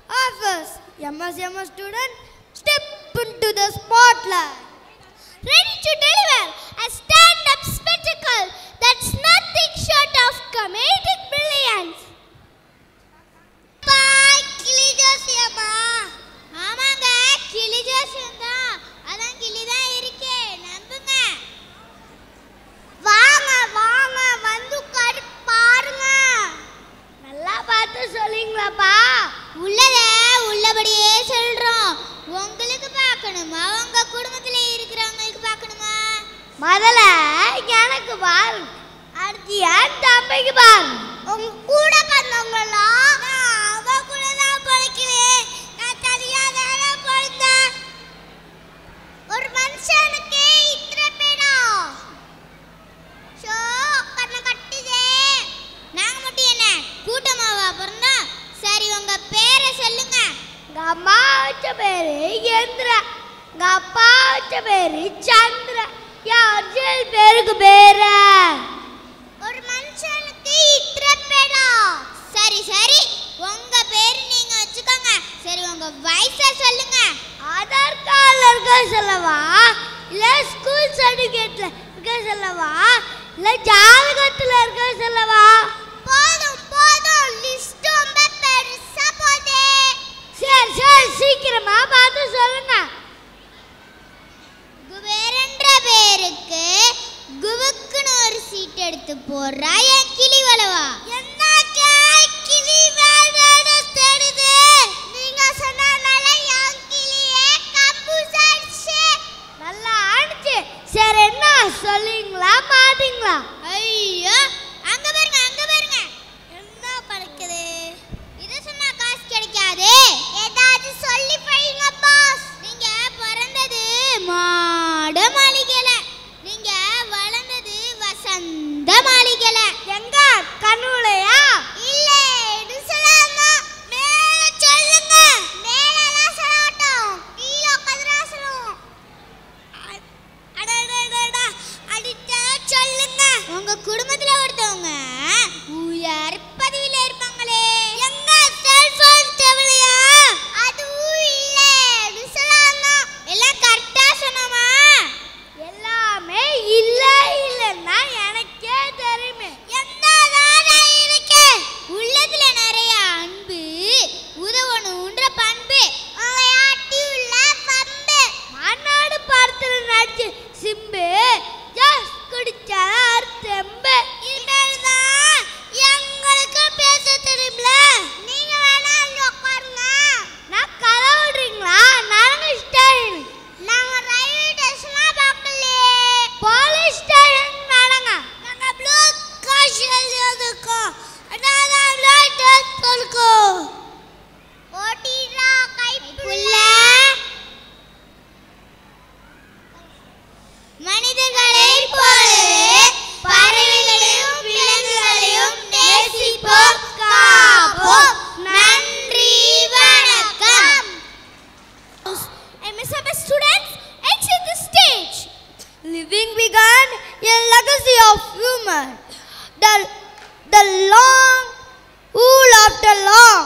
Office, MSM student, step into the spotlight. Ready to deliver a stand-up spectacle that's nothing short of comedic brilliance. கிளி ஜோசியம்மா. ஆமாங்க, கிளி ஜோசியம் தான். அதான் கிளி தான் இருக்கே, நம்புங்க. வாங்க வாங்க வந்து பாருங்க. நல்லா பார்த்து சொல்லுங்களாப்பா. உள்ளபடியே சொல்றோம். உங்களுக்கு பார்க்கணுமா, உங்க குடும்பத்துல இருக்கிறவங்களுக்கு பார்க்கணுமா? முதல்ல எனக்கு பாரு, அடுத்து என் தம்பிக்கு பாரு. உங்க கூட பிறந்தவங்களா? அவ கூட தான் பிறக்கிறேன். நான் தெரியாதான பிறந்தேன். ஒரு மனுஷனுக்கு இத்தனை பேடா ஷோ கண்ணை கட்டுதே. நாங்க மட்டும் என்ன கூட்டமாவா பிறந்தோம்? சரி, உங்க பேரை சொல்லுங்க. எங்க அம்மா வச்ச பேரு இந்திரா, எங்க அப்பா வச்ச பேரு சந்திரா, யார் பேருக்கு பேரு. ஒரு மனுஷனுக்கு இத்தனை பேடா? சரி சரி, உங்க பேரு நீங்க வச்சுக்கோங்க. சரி, உங்க வயசை சொல்லுங்க. ஆதார் கார்டுல இருக்க சொல்லவா, இல்ல ஸ்கூல் சர்டிபிகேட்ல இருக்க சொல்லவா, இல்ல ஜாதகத்துல இருக்க சொல்லவா? போதும் போதும், லிஸ்ட் ரொம்ப பெருசா போதே. சரி சரி, சீக்கிரமா பார்த்து சொல்லுங்க. குபேரன்ற பேருக்கு குபுக்குன்னு ஒரு சீட் எடுத்து போடுறா என் கிளி வளவா. என்ன கிளி வேணாட தேடுது? நீங்க சொன்னனால என் கிளியே கம்பூஸ் ஆயிடுச்சு. நல்லா ஆடுச்சு. சரி, என்ன சொல்லுங்களா மாட்டீங்களா? ஐயோ, அங்க பாருங்க அங்க பாருங்க, என்ன பறக்குது. இது சொன்னா காசு கிடைக்காது. ஏதாவது சொல்லி பைங்க பாஸ். நீங்க பிறந்தது மாட மாளிகையில, நீங்க வளர்ந்தது வசந்த மாளிகையில. எங்க கனவுலையா? இல்ல, இது சொல்லாமா. மேல சொல்லுங்க. மேலலாம் சொல்லட்டும், கீழே உட்கார்ந்தா சொல்லுவோம். அடடடடா, அடிச்சா சொல்லுங்க. உங்க குடும்பத்துல ஒருத்தவங்க உயர் பதவியில இருப்பாங்களே, எங்க செல்போன் டேபிளையா? அதுவும் இல்ல, இது சொல்லாமா. எல்லாம் கரெக்டா சொன்னமா? எல்லாமே இல்ல இல்லன்னா எனக்கே தெரியுமே. என்னதான் இருக்கு? உள்ளத்துல நிறைய அன்பு, உதவணுன்ற பண்பு, ஆட்டி உள்ள பண்பு. மாநாடு படத்துல நடிச்சு சிம்பு ஜஸ் குடிச்சார் தெம்பு. இதெல்லாம் எங்களுக்கு பேச தெரியும்ல. நீங்க வேணா அங்க உட்காருங்க. நான் கதை விடுறீங்களா? நாங்க ஸ்டைல், நாங்க ரயில்வே ஸ்டேஷனா பார்க்கலையே. போலீஸ் ஸ்டேஷன் நாங்க. நாங்க ப்ளூ காஷியல் இருக்கோம். அதான் ப்ளூ டெஸ்ட் இருக்கோம். ஓட்டிரா கைப்புள்ள. மனிதர்களைப் போலவே பறவைகளையும் விலங்குகளையும் நேசிப்போம், காப்போம். நன்றி, வணக்கம். MSM students, exit the stage. Living began a legacy of humor. The long, who laughed long.